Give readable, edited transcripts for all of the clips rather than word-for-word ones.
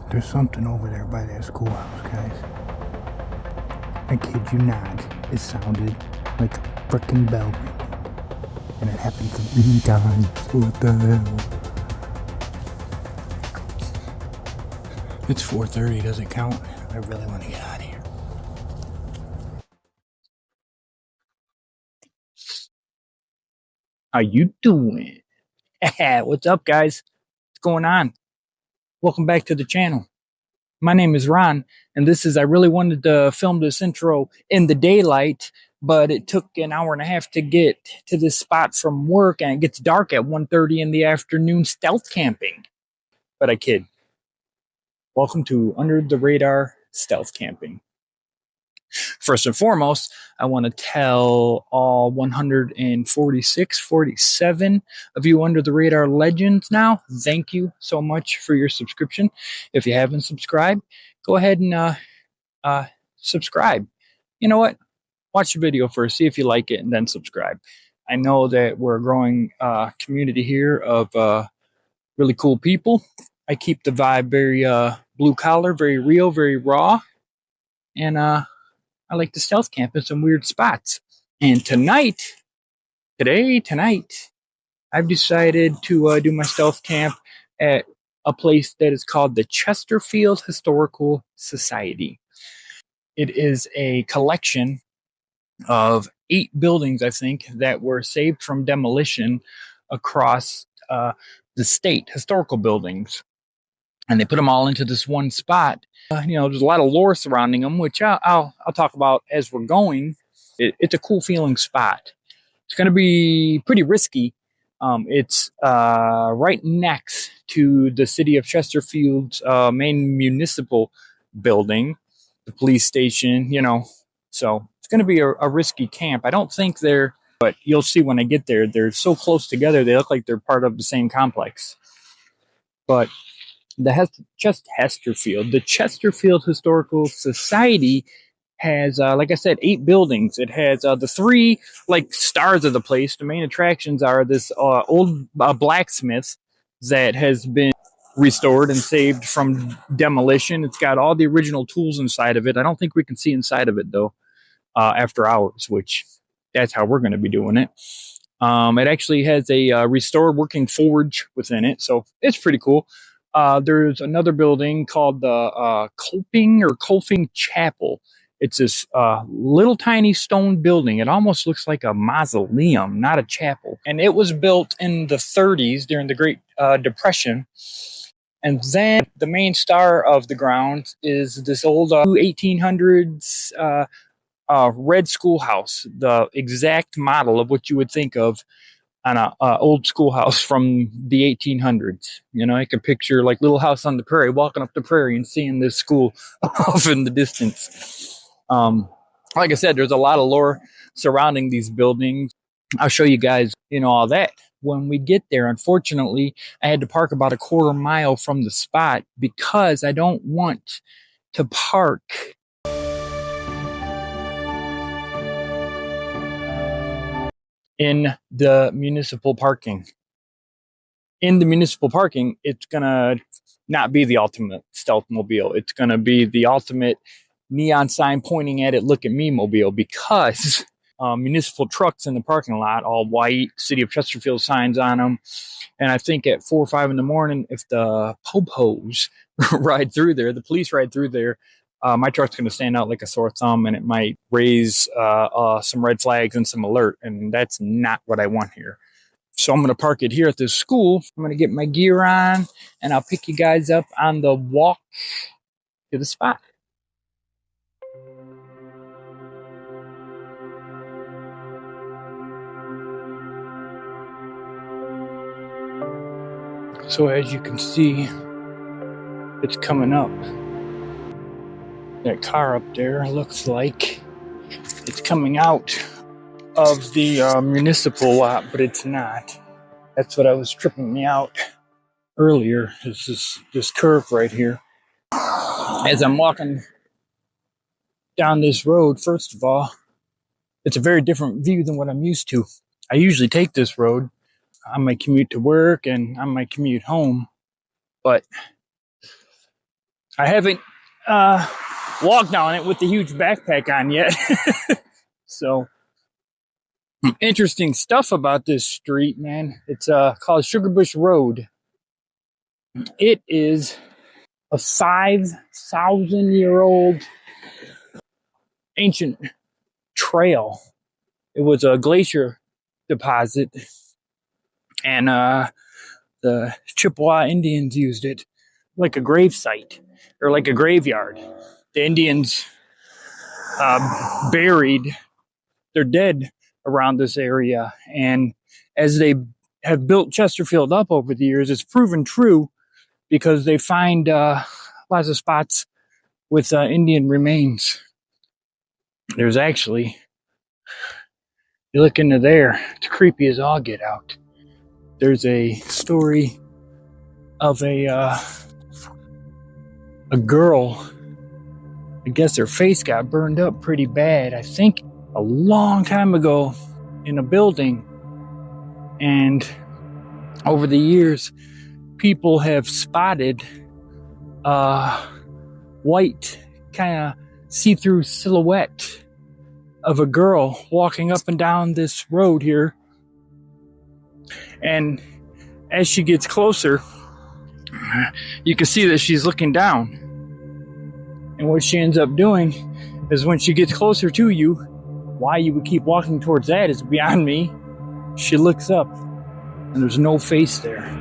There's something over there by that schoolhouse, guys. I kid you not. It sounded like a frickin' bell ring. And it happened 3 times. What the hell? It's 4:30, does it count? I really want to get out of here. How you doing? What's up, guys? What's going on? Welcome back to the channel. My name is Ron, and I really wanted to film this intro in the daylight, but it took an hour and a half to get to this spot from work, and it gets dark at 1:30 in the afternoon stealth camping. But I kid. Welcome to Under the Radar Stealth Camping. First and foremost, I want to tell all 47 of you Under the Radar legends now, thank you so much for your subscription. If you haven't subscribed, go ahead and subscribe. You know what? Watch the video first, see if you like it, and then subscribe. I know that we're a growing community here of really cool people. I keep the vibe very blue collar, very real, very raw. And I like to stealth camp in some weird spots. And tonight, I've decided to do my stealth camp at a place that is called the Chesterfield Historical Society. It is a collection of 8 buildings, I think, that were saved from demolition across the state, historical buildings. And they put them all into this one spot. There's a lot of lore surrounding them, which I'll talk about as we're going. It's a cool feeling spot. It's going to be pretty risky. It's right next to the city of Chesterfield's main municipal building, the police station, So it's going to be a risky camp. I don't think but you'll see when I get there, they're so close together, they look like they're part of the same complex. But the Chesterfield Historical Society has, like I said, 8 buildings. It has the 3 stars of the place. The main attractions are this old blacksmith that has been restored and saved from demolition. It's got all the original tools inside of it. I don't think we can see inside of it though after hours, which that's how we're going to be doing it. It actually has a restored working forge within it, so it's pretty cool. There's another building called the Colfing Chapel. It's this little tiny stone building. It almost looks like a mausoleum, not a chapel. And it was built in the 30s during the Great Depression. And then the main star of the grounds is this old 1800s red schoolhouse, the exact model of what you would think of on a old schoolhouse from the 1800s. I can picture like Little House on the Prairie, walking up the prairie and seeing this school off in the distance. Like I said, there's a lot of lore surrounding these buildings. I'll show you guys, all that when we get there. Unfortunately, I had to park about a quarter mile from the spot because I don't want to park in the municipal parking. In the municipal parking, it's going to not be the ultimate stealth mobile. It's going to be the ultimate neon sign pointing at it, look at me mobile, because municipal trucks in the parking lot, all white, City of Chesterfield signs on them. And I think at 4 or 5 in the morning, if the po-pos ride through there, the police ride through there, my truck's going to stand out like a sore thumb, and it might raise some red flags and some alert, and that's not what I want here. So I'm going to park it here at this school. I'm going to get my gear on, and I'll pick you guys up on the walk to the spot. So as you can see, it's coming up. That car up there looks like it's coming out of the municipal lot, but it's not. That's what was tripping me out earlier, is this curve right here. As I'm walking down this road, first of all, it's a very different view than what I'm used to. I usually take this road on my commute to work and on my commute home, but I haven't walked down it with the huge backpack on yet. So interesting stuff about this street, man. It's called Sugarbush Road. It is a 5,000-year-old ancient trail. It was a glacier deposit, and the Chippewa Indians used it like a grave site or like a graveyard. The Indians buried their dead around this area, and as they have built Chesterfield up over the years, it's proven true because they find lots of spots with Indian remains. There's actually, you look into there, it's creepy as all get out. There's a story of a girl. I guess her face got burned up pretty bad. I think a long time ago in a building, and over the years, people have spotted white kind of see-through silhouette of a girl walking up and down this road here. And as she gets closer, you can see that she's looking down. And what she ends up doing is when she gets closer to you, why you would keep walking towards that is beyond me. She looks up and there's no face there.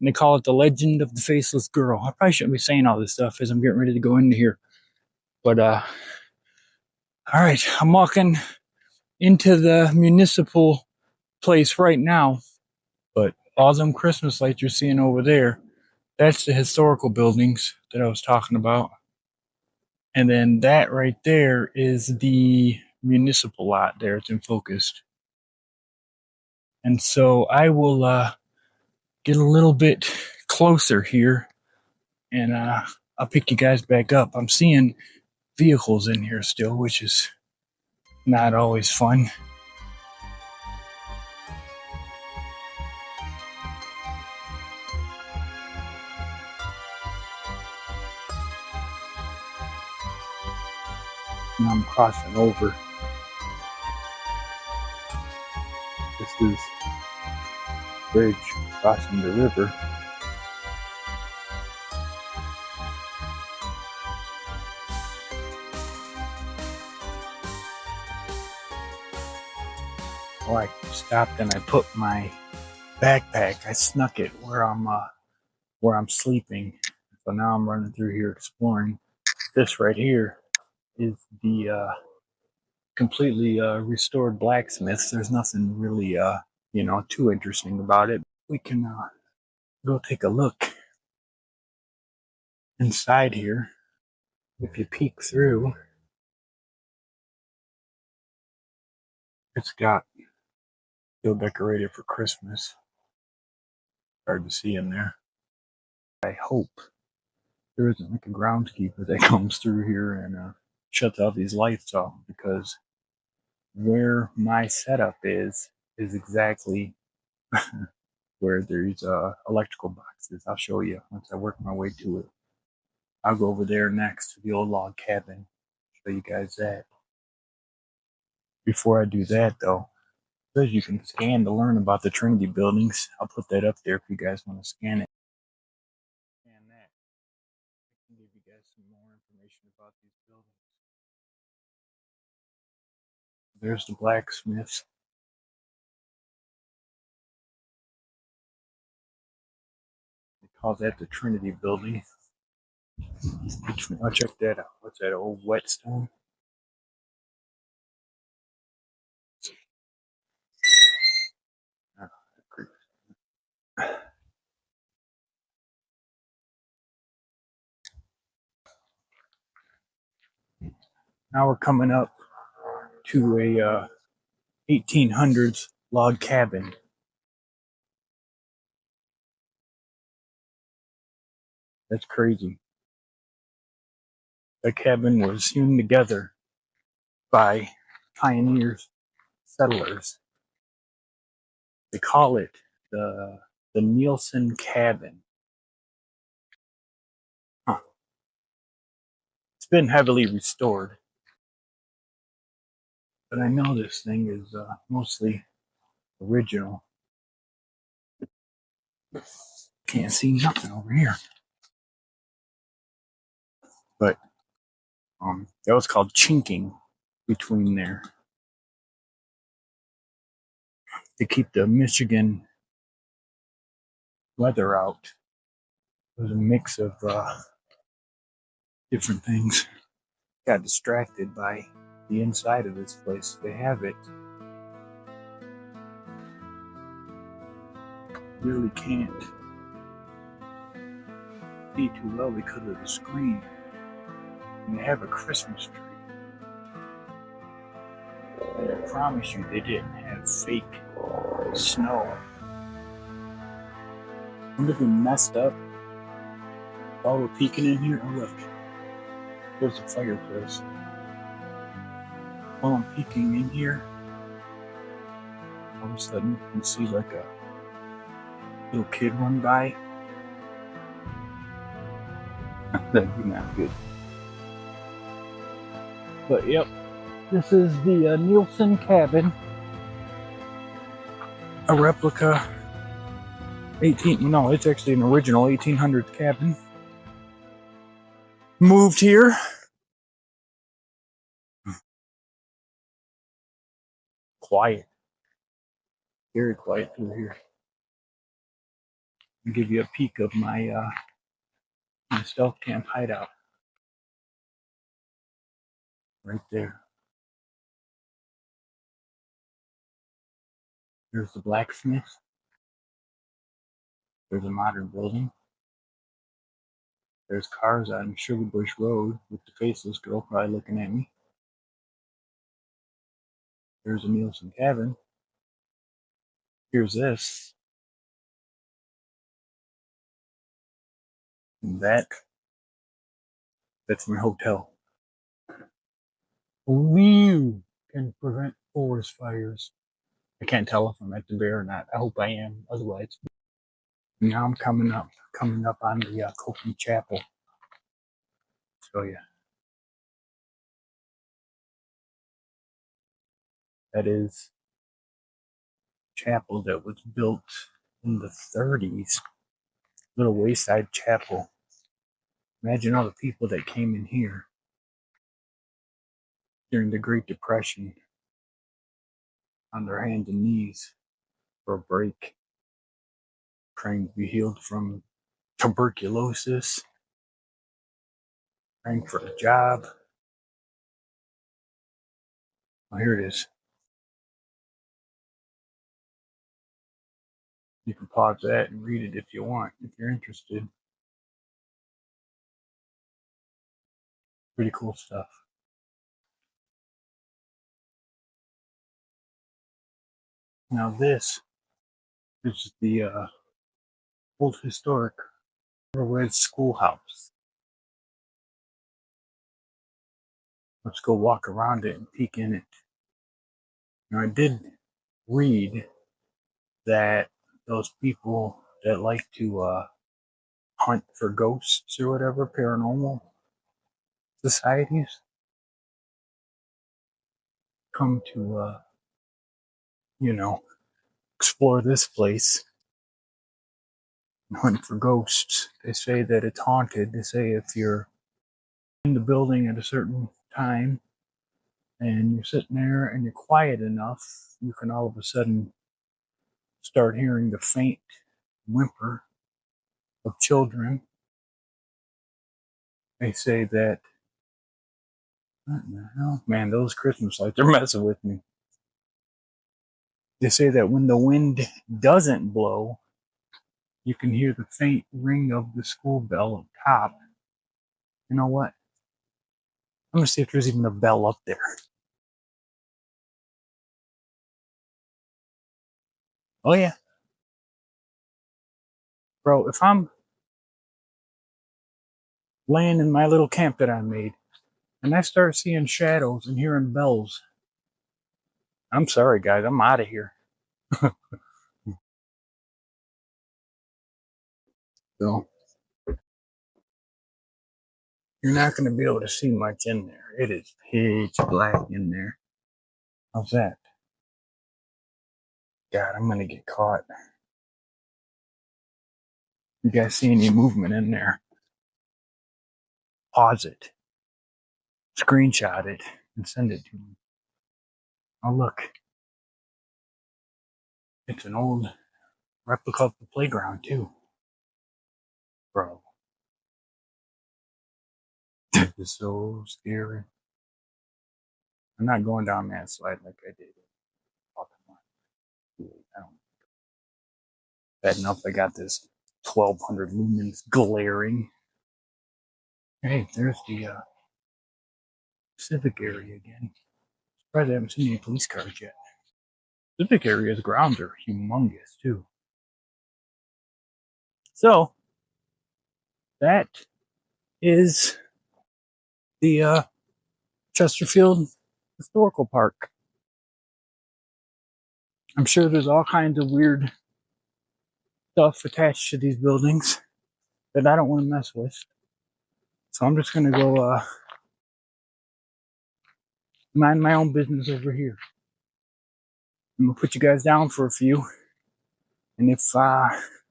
And they call it the legend of the faceless girl. I probably shouldn't be saying all this stuff as I'm getting ready to go into here. But all right, I'm walking into the municipal place right now. But all them Christmas lights you're seeing over there, that's the historical buildings that I was talking about. And then that right there is the municipal lot there. It's in focus. And so I will get a little bit closer here and I'll pick you guys back up. I'm seeing vehicles in here still, which is not always fun. And I'm crossing over. This is bridge crossing the river. Oh, I stopped and I put my backpack. I snuck it where I'm sleeping. So now I'm running through here exploring. This right here is the completely restored blacksmith. There's nothing really too interesting about it. We can go take a look inside here. If you peek through, it's got still decorated for Christmas. Hard to see in there. I hope there isn't like a groundskeeper that comes through here and shuts all these lights off, because where my setup is exactly where there's electrical boxes. I'll show you once I work my way to it. I'll go over there next to the old log cabin, show you guys that. Before I do that, though, because you can scan to learn about the Trinity buildings, I'll put that up there if you guys want to scan it. Scan that. I can give you guys some more information about these buildings. There's the blacksmith. They call that the Trinity building. I'll check that out. What's that, old whetstone? Now we're coming up to a 1800s log cabin. That's crazy. The cabin was hewn together by pioneers, settlers. They call it the Nielsen cabin. Huh. It's been heavily restored, but I know this thing is mostly original. Can't see nothing over here. But that was called chinking between there to keep the Michigan weather out. It was a mix of different things. Got distracted by the inside of this place. They have it. Really can't see too well because of the screen. And they have a Christmas tree. And I promise you, they didn't have fake snow. I'm looking messed up. While we're peeking in here, oh look, there's a fireplace. While I'm peeking in here, all of a sudden you can see like a little kid run by. That'd be not good. But yep, this is the Nielsen cabin. A replica it's actually an original 1800s cabin. Moved here. Quiet. Very quiet through here. I'll give you a peek of my stealth camp hideout. Right there. There's the blacksmith. There's a modern building. There's cars on Sugarbush Road with the faceless girl probably looking at me. There's a Nielsen cabin. Here's this. And that's my hotel. Only can prevent forest fires. I can't tell if I'm at the bear or not. I hope I am. Otherwise, now I'm coming up on the Copeland Chapel. So yeah, that is chapel that was built in the 30s. Little wayside chapel. Imagine all the people that came in here during the Great Depression on their hands and knees for a break, trying to be healed from tuberculosis, trying for a job. Oh, here it is. You can pause that and read it if you want, if you're interested. Pretty cool stuff. Now this is the old historic Red schoolhouse. Let's go walk around it and peek in it. Now I did read that those people that like to hunt for ghosts or whatever, paranormal societies, come to explore this place and hunt for ghosts. They say that it's haunted. They say if you're in the building at a certain time and you're sitting there and you're quiet enough, you can all of a sudden start hearing the faint whimper of children. They say that, what in the hell? Man, those Christmas lights are messing with me. They say that when the wind doesn't blow, you can hear the faint ring of the school bell up top. You know what? I'm going to see if there's even a bell up there. Oh, yeah. Bro, if I'm laying in my little camp that I made, and I start seeing shadows and hearing bells. I'm sorry, guys. I'm out of here. So you're not going to be able to see much in there. It is pitch black in there. How's that? God, I'm going to get caught. You guys see any movement in there? Pause it, screenshot it, and send it to me. Oh, look. It's an old replica of the playground, too. Bro. This is so scary. I'm not going down that slide like I did. Bad enough I got this 1200 lumens glaring. Hey, there's the civic area again. Surprised I haven't seen any police cars yet. Civic area's grounds are humongous too. So that is the Chesterfield Historical Park. I'm sure there's all kinds of weird stuff attached to these buildings that I don't want to mess with. So I'm just gonna go mind my own business over here. I'm gonna put you guys down for a few, and if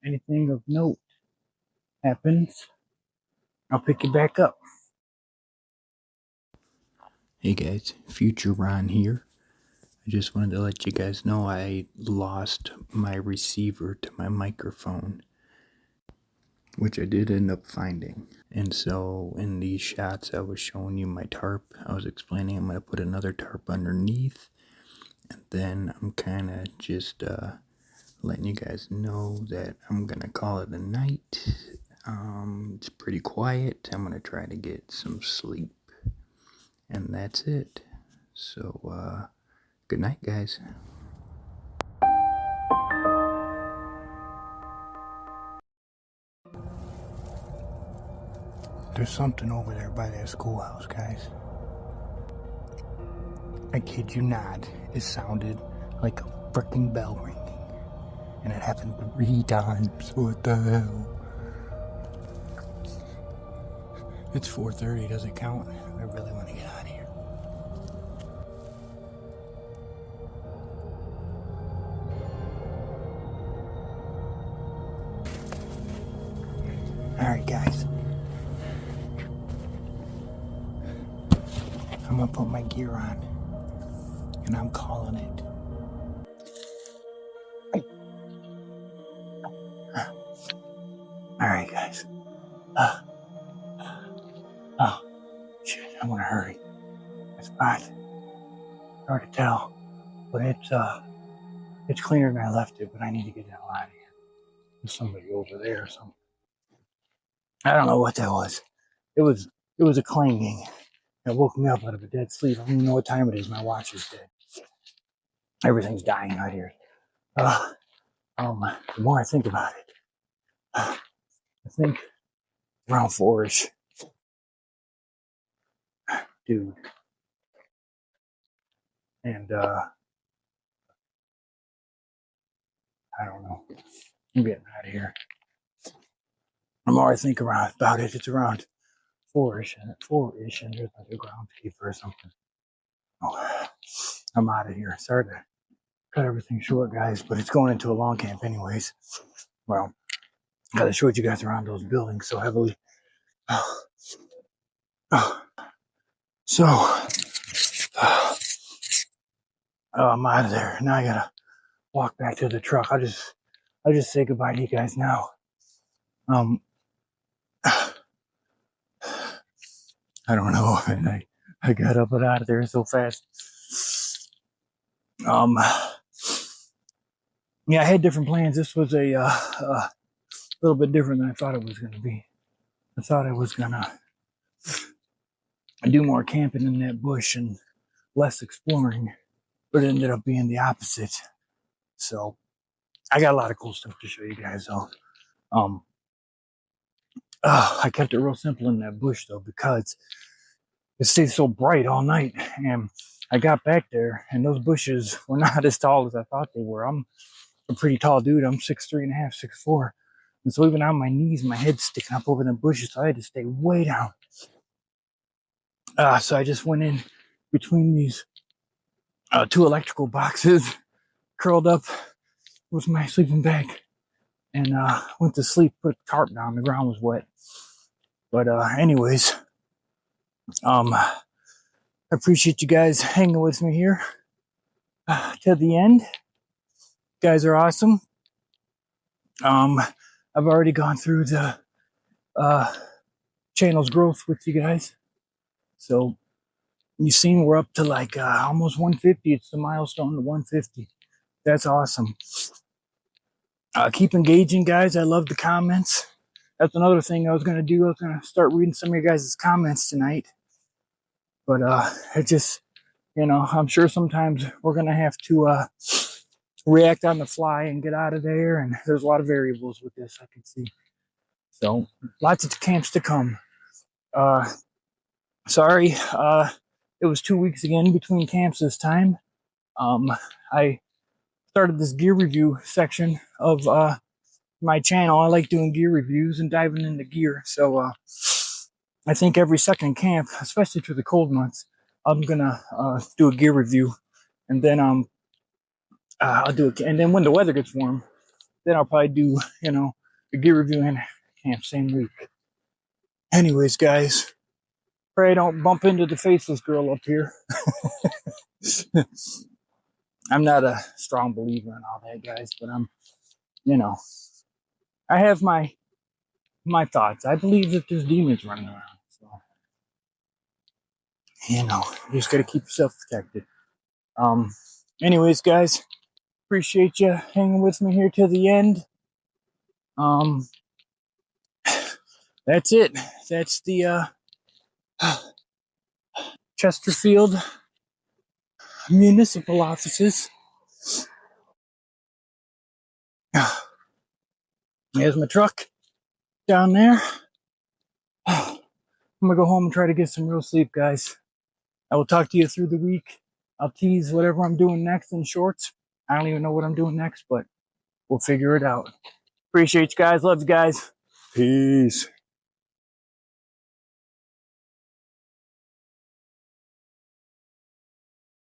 anything of note happens, I'll pick you back up. Hey guys, Future Ron here. I just wanted to let you guys know I lost my receiver to my microphone, which I did end up finding. And so in these shots I was showing you my tarp. I was explaining I'm going to put another tarp underneath, and then I'm kind of just letting you guys know that I'm going to call it a night. It's pretty quiet. I'm going to try to get some sleep, and that's it. So good night, guys. There's something over there by that schoolhouse, guys. I kid you not, it sounded like a freaking bell ringing. And it happened 3 times. What the hell? It's 4:30, does it count? I really want to get out of here. Alright, guys. I'm gonna put my gear on. And I'm calling it. Alright, guys. Oh, shit, I wanna hurry. It's hot. Hard to tell. But it's cleaner than I left it, but I need to get the hell out of here. There's somebody over there or something. I don't know what that was. It was a clanging. It woke me up out of a dead sleep. I don't even know what time it is. My watch is dead. Everything's dying out here. The more I think about it, I think around 4-ish. Dude. And I don't know. I'm getting out of here. The more I think about it, it's around 4-ish, and there's like a groundskeeper or something. Oh, I'm out of here. Sorry to cut everything short, guys, but it's going into a long camp anyways. Well, I showed you guys around those buildings so heavily. So, I'm out of there. Now I gotta walk back to the truck. I'll just say goodbye to you guys now. I don't know, and I got up and out of there so fast. Yeah, I had different plans. This was a little bit different than I thought it was going to be. I thought I was going to do more camping in that bush and less exploring, but it ended up being the opposite. So I got a lot of cool stuff to show you guys, though. I kept it real simple in that bush, though, because it stayed so bright all night. And I got back there, and those bushes were not as tall as I thought they were. I'm a pretty tall dude. I'm 6'3.5", 6'4". And so even on my knees, my head's sticking up over the bushes, so I had to stay way down. So I just went in between these two electrical boxes, curled up with my sleeping bag, and went to sleep, put the tarp down. The ground was wet. But anyways, I appreciate you guys hanging with me here to the end. You guys are awesome. I've already gone through the channel's growth with you guys. So you've seen we're up to like almost 150. It's the milestone to 150. That's awesome. Keep engaging, guys. I love the comments. That's another thing I was going to do. I was going to start reading some of your guys' comments tonight. But it just, I'm sure sometimes we're going to have to react on the fly and get out of there. And there's a lot of variables with this, I can see. So lots of camps to come. Sorry, it was 2 weeks again between camps this time. I started this gear review section of my channel. I like doing gear reviews and diving into gear. So I think every second camp, especially through the cold months, I'm gonna do a gear review, and then I'll do it. And then when the weather gets warm, then I'll probably do a gear review and camp same week. Anyways, guys, pray I don't bump into the faceless girl up here. I'm not a strong believer in all that, guys, but I'm, I have my thoughts. I believe that there's demons running around. So, you just got to keep yourself protected. Anyways, guys, appreciate you hanging with me here till the end. That's it. That's the Chesterfield municipal offices. There's my truck down there. I'm gonna go home and try to get some real sleep, guys. I will talk to you through the week. I'll tease whatever I'm doing next in shorts. I don't even know what I'm doing next, but we'll figure it out. Appreciate you guys. Love you guys. Peace.